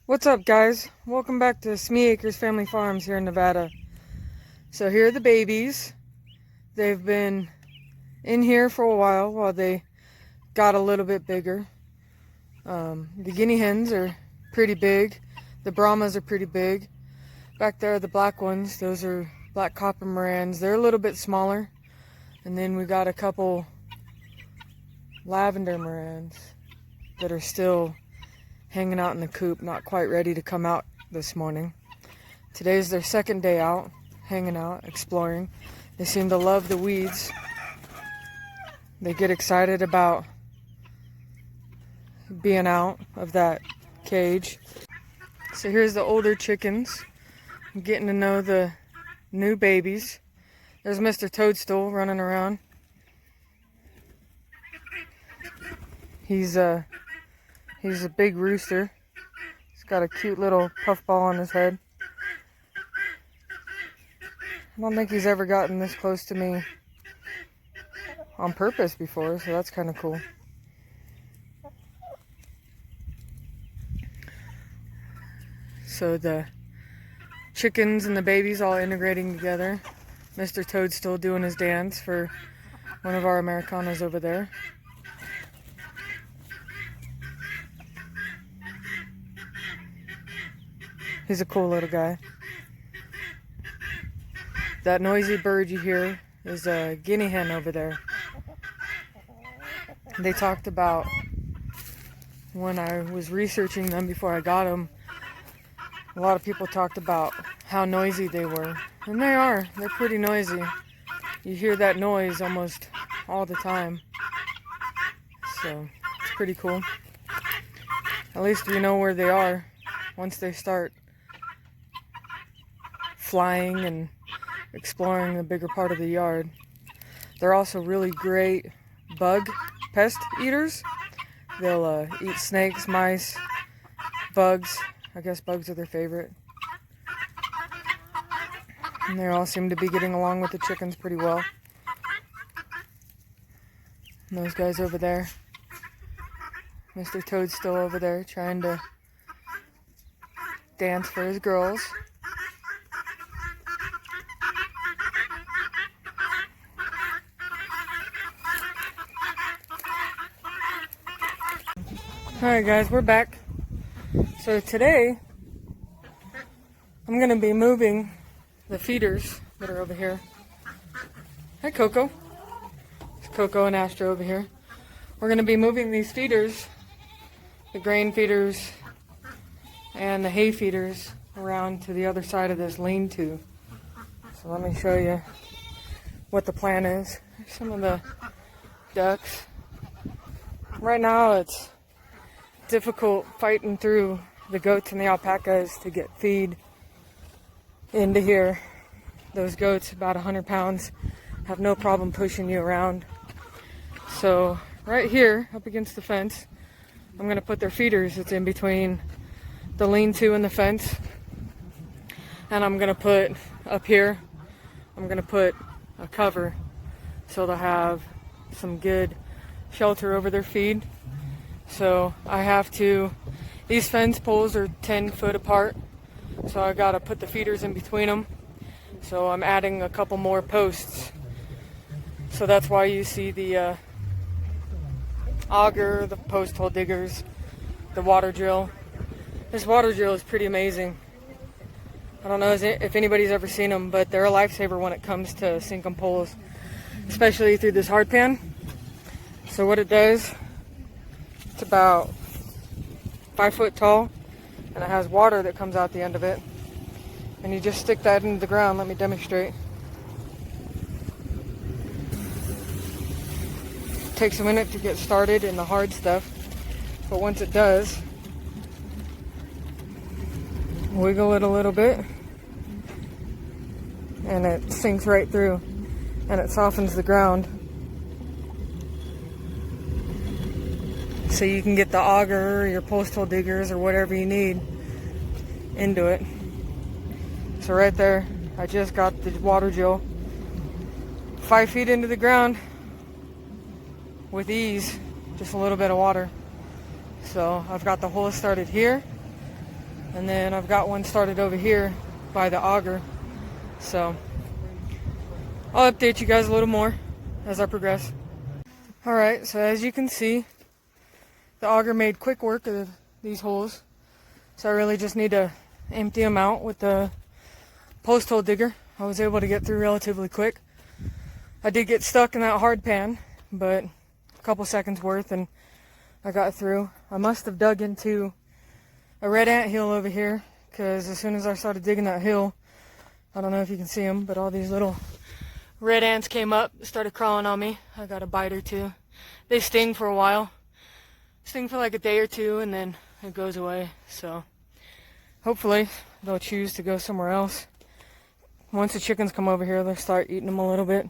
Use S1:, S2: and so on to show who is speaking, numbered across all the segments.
S1: What's up, guys? Welcome back to Smee Acres Family Farms here in Nevada. So here are the babies. They've been in here for a while they got a little bit bigger. The Guinea Hens are pretty big. The Brahmas are pretty big. Back there are the black ones. Those are black copper Marans. They're a little bit smaller. And then we got a couple lavender Marans that are still hanging out in the coop, not quite ready to come out this morning. Today's their second day out, hanging out, exploring. They seem to love the weeds. They get excited about being out of that cage. So here's the older chickens. I'm getting to know the new babies. There's Mr. Toadstool running around. He's a big rooster. He's got a cute little puffball on his head. I don't think he's ever gotten this close to me on purpose before, so that's kind of cool. So the chickens and the babies all integrating together. Mr. Toadstool doing his dance for one of our Americanas over there. He's a cool little guy. That noisy bird you hear is a Guinea hen over there. They talked about, when I was researching them before I got them, a lot of people talked about how noisy they were. And they are. They're pretty noisy. You hear that noise almost all the time. So, it's pretty cool. At least we know where they are once they start flying and exploring the bigger part of the yard. They're also really great pest eaters. They'll eat snakes, mice, bugs. I guess bugs are their favorite. And they all seem to be getting along with the chickens pretty well. And those guys over there. Mr. Toadstool over there trying to dance for his girls. Alright guys, we're back. So today, I'm going to be moving the feeders that are over here. Hi Coco. It's Coco and Astro over here. We're going to be moving these feeders, the grain feeders and the hay feeders, around to the other side of this lean-to. So let me show you what the plan is. Here's some of the ducks. Right now it's difficult fighting through the goats and the alpacas to get feed into here. Those goats, about 100 pounds, have no problem pushing you around. So right here, up against the fence, I'm going to put their feeders. It's in between the lean-to and the fence. And I'm going to put up here, I'm going to put a cover so they'll have some good shelter over their feed. So I have to, these fence poles are 10 foot apart, so I gotta put the feeders in between them. So I'm adding a couple more posts. So that's why you see the auger, the post hole diggers, the water drill. This water drill is pretty amazing. I don't know if anybody's ever seen them, but they're a lifesaver when it comes to sinking poles, especially through this hard pan. So what it does, it's about 5 foot tall, and it has water that comes out the end of it. And you just stick that into the ground. Let me demonstrate. It takes a minute to get started in the hard stuff, but once it does, wiggle it a little bit, and it sinks right through, and it softens the ground. So you can get the auger or your post hole diggers or whatever you need into it. So right there, I just got the water drill 5 feet into the ground with ease, just a little bit of water. So I've got the hole started here, And then I've got one started over here by the auger. So I'll update you guys a little more as I progress. Alright, so as you can see, the auger made quick work of these holes. So I really just need to empty them out with the post hole digger. I was able to get through relatively quick. I did get stuck in that hard pan, but a couple seconds worth and I got through. I must have dug into a red ant hill over here, because as soon as I started digging that hill, I don't know if you can see them, but all these little red ants came up, started crawling on me. I got a bite or two. They sting for a while. Sting for like a day or two, and then it goes away. So hopefully they'll choose to go somewhere else. Once the chickens come over here, they'll start eating them a little bit.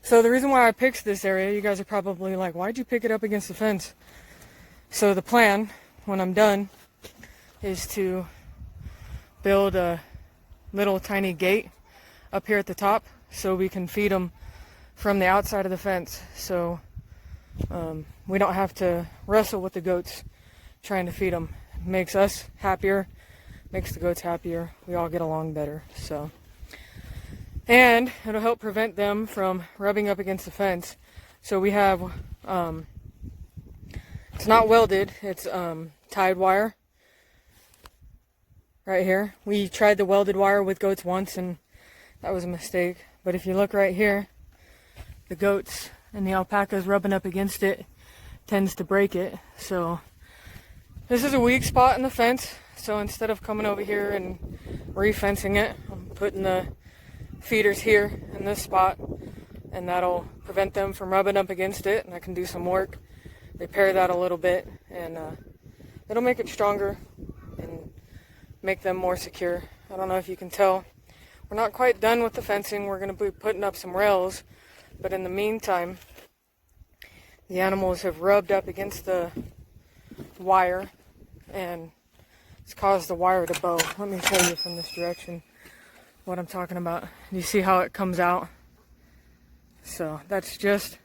S1: So the reason why I picked this area, you guys are probably like, why'd you pick it up against the fence? So the plan, when I'm done, is to build a little tiny gate up here at the top so we can feed them from the outside of the fence. So we don't have to wrestle with the goats trying to feed them. It makes us happier, makes the goats happier. We all get along better. So, and it'll help prevent them from rubbing up against the fence. So we have, it's not welded, it's tied wire right here. We tried the welded wire with goats once and that was a mistake. But if you look right here, the goats and the alpacas rubbing up against it tends to break it. So this is a weak spot in the fence. So instead of coming over here and re-fencing it, I'm putting the feeders here in this spot, and that'll prevent them from rubbing up against it, and I can do some work, repair that a little bit, and it'll make it stronger and make them more secure. I don't know if you can tell, we're not quite done with the fencing. We're going to be putting up some rails, but in the meantime, the animals have rubbed up against the wire, and it's caused the wire to bow. Let me show you from this direction what I'm talking about. You see how it comes out? So that's just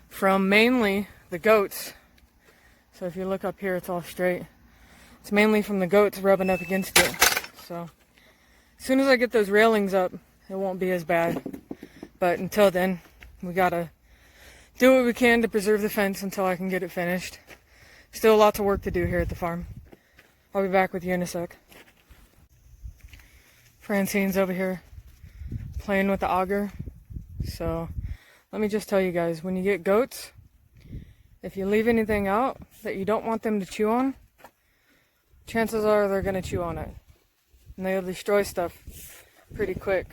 S1: from mainly the goats. So if you look up here, it's all straight. It's mainly from the goats rubbing up against it. So as soon as I get those railings up, it won't be as bad. But until then, we gotta do what we can to preserve the fence until I can get it finished. Still lots of work to do here at the farm. I'll be back with you in a sec. Francine's over here playing with the auger. So let me just tell you guys, when you get goats, if you leave anything out that you don't want them to chew on, chances are they're going to chew on it. And they'll destroy stuff pretty quick.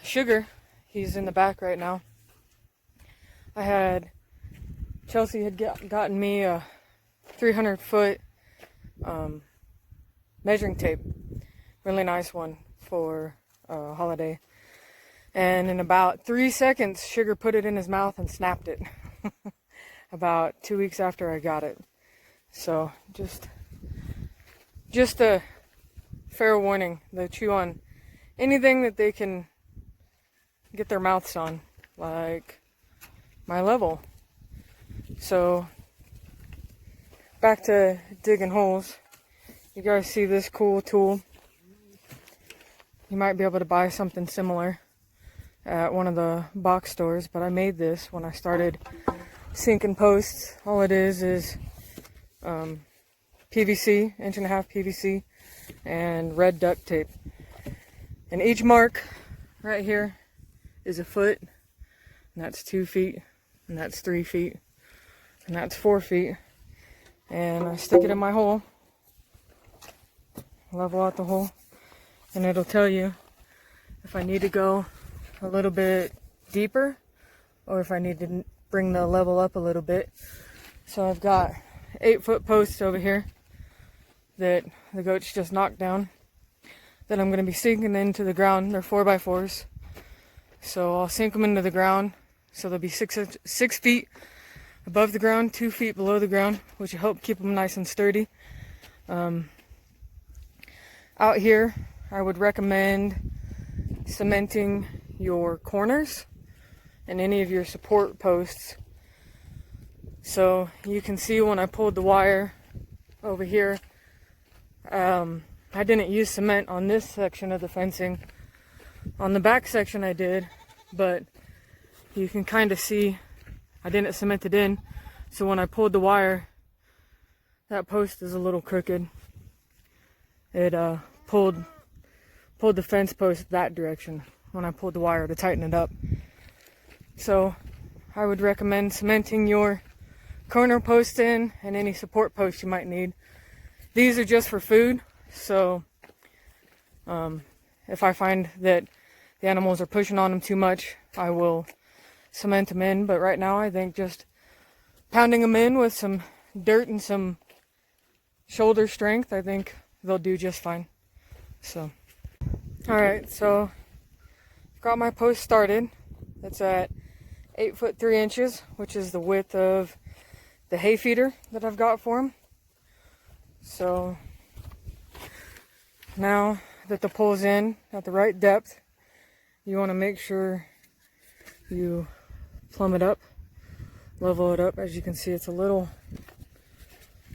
S1: Sugar, he's in the back right now. Chelsea had gotten me a 300-foot measuring tape. Really nice one for a holiday. And in about 3 seconds, Sugar put it in his mouth and snapped it. About 2 weeks after I got it. So just a fair warning. They chew on anything that they can get their mouths on, like my level. So back to digging holes. You guys see this cool tool? You might be able to buy something similar at one of the box stores, but I made this when I started sinking posts. All it is PVC, 1.5 PVC, and red duct tape. And each mark right here is a foot, and that's 2 feet, and that's 3 feet, and that's 4 feet. And I stick it in my hole, level out the hole, and it'll tell you if I need to go a little bit deeper or if I need to bring the level up a little bit. So I've got 8-foot posts over here that the goats just knocked down that I'm going to be sinking into the ground. They're 4x4s. So I'll sink them into the ground so they'll be 6 feet above the ground, 2 feet below the ground, which will help keep them nice and sturdy. Out here, I would recommend cementing your corners and any of your support posts. So you can see when I pulled the wire over here, I didn't use cement on this section of the fencing. On the back section I did, but you can kind of see I didn't cement it in. So when I pulled the wire, that post is a little crooked. It pulled the fence post that direction when I pulled the wire to tighten it up. So I would recommend cementing your corner posts in and any support posts you might need. These are just for food, so if I find that the animals are pushing on them too much, I will cement them in. But right now I think just pounding them in with some dirt and some shoulder strength, I think they'll do just fine. So, alright, so I've got my post started. It's at 8 foot 3 inches, which is the width of the hay feeder that I've got for them. So now that the pole's in at the right depth, you want to make sure you plumb it up, level it up. As you can see, it's a little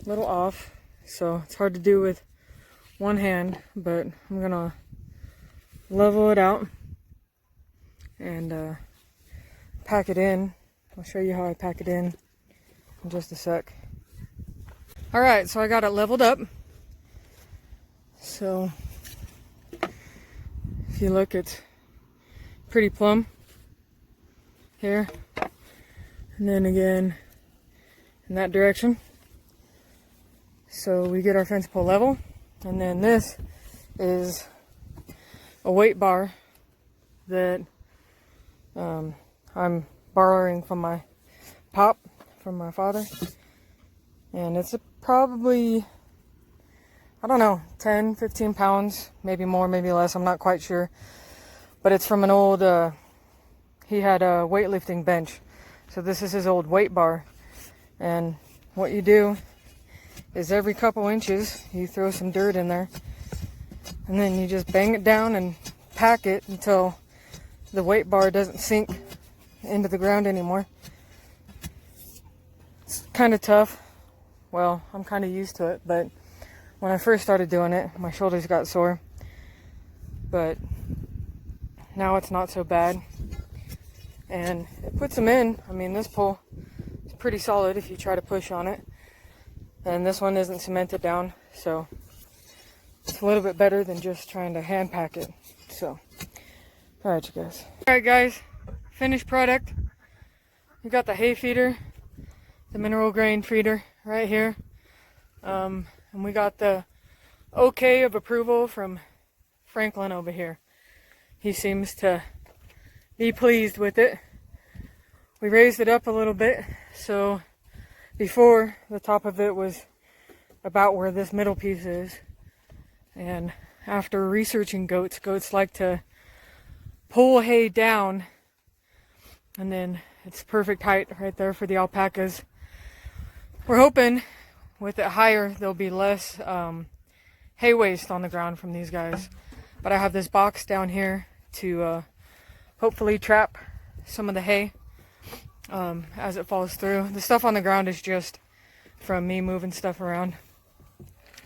S1: off, so it's hard to do with one hand, but I'm gonna level it out and pack it in. I'll show you how I pack it in just a sec. Alright, so I got it leveled up. So if you look, it's pretty plumb here, and then again in that direction. So we get our fence pole level, and then this is a weight bar that I'm borrowing from my pop, from my father, and it's probably, I don't know, 10-15 pounds, maybe more, maybe less, I'm not quite sure, but it's from an old, he had a weightlifting bench, so this is his old weight bar. And what you do is every couple inches you throw some dirt in there, and then you just bang it down and pack it until the weight bar doesn't sink into the ground anymore. It's kind of tough. Well, I'm kind of used to it, but when I first started doing it, my shoulders got sore. But now it's not so bad. And it puts them in. I mean, this pole is pretty solid if you try to push on it. And this one isn't cemented down, so it's a little bit better than just trying to hand pack it. So, alright you guys. Alright guys, finished product. We got the hay feeder, the mineral grain feeder right here. And we got the okay of approval from Franklin over here. He seems to be pleased with it. We raised it up a little bit, so before the top of it was about where this middle piece is. And after researching goats like to pull hay down, and then it's perfect height right there for the alpacas. We're hoping with it higher there'll be less hay waste on the ground from these guys. But I have this box down here to hopefully trap some of the hay as it falls through. The stuff on the ground is just from me moving stuff around.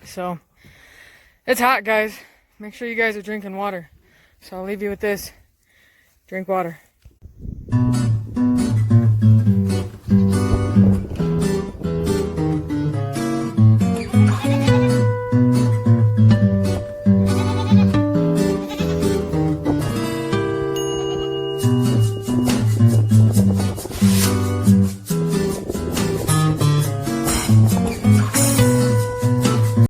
S1: So it's hot, guys. Make sure you guys are drinking water. So I'll leave you with this. Drink water.